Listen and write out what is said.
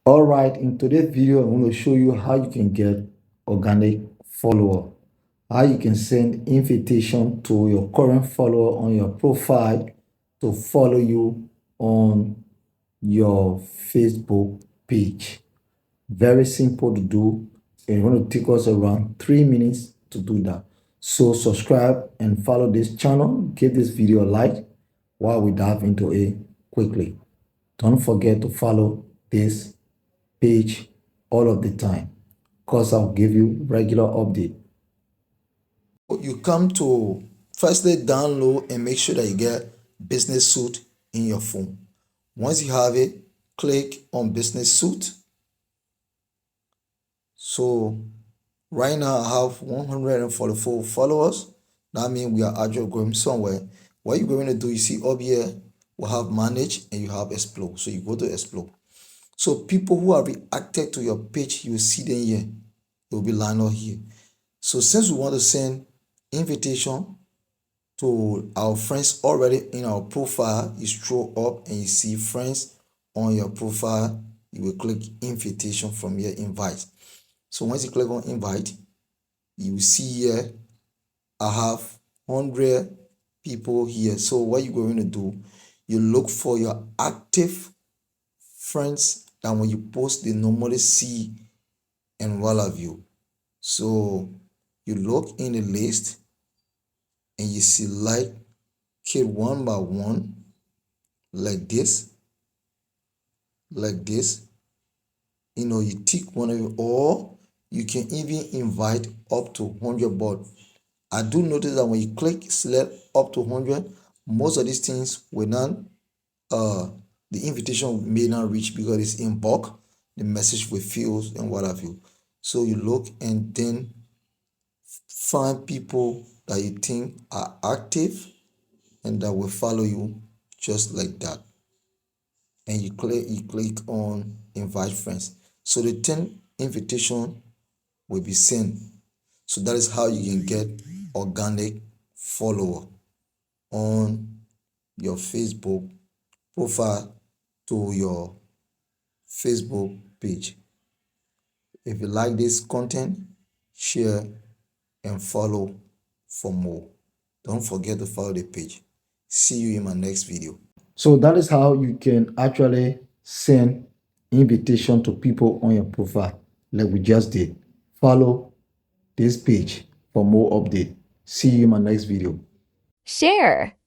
All right, in today's video, I'm going to show you how you can get organic follower, how you can send invitation to your current follower on your profile to follow you on your Facebook page. Very simple to do. It's going to take us around 3 minutes to do that. So subscribe and follow this channel. Give this video a like while we dive into it quickly. Don't forget to follow this page all of the time because I'll give you regular update. You come to firstly download and make sure that you get Business Suite in your phone. Once you have it, click on Business Suite. So right now I have 144 followers. That means we are actually going somewhere. What you're going to do, you see up here, we have manage and you have explore. So you go to explore. So people who have reacted to your page, you will see them here. It will be lined up here. So since we want to send invitation to our friends already in our profile, you scroll up and you see friends on your profile. You will click invitation from here, invite. So once you click on invite, you will see here, I have 100 people here. So what you're going to do, you look for your active friends that when you post, they normally see and what have you. So you look in the list and you select it one by one like this. You tick one of it, or you can even invite up to 100, but I do notice that when you click select up to 100, most of these things will not the invitation may not reach because it's in bulk, the message will fail and what have you. So you look and then find people that you think are active and that will follow you just like that. And you click on invite friends. So the 10 invitation will be sent. So that is how you can get organic follower on your Facebook profile to your Facebook page. If you like this content, share and follow for more. Don't forget to follow the page. See you in my next video. So that is how you can actually send invitation to people on your profile like we just did. Follow this page for more update. See you in my next video. Share.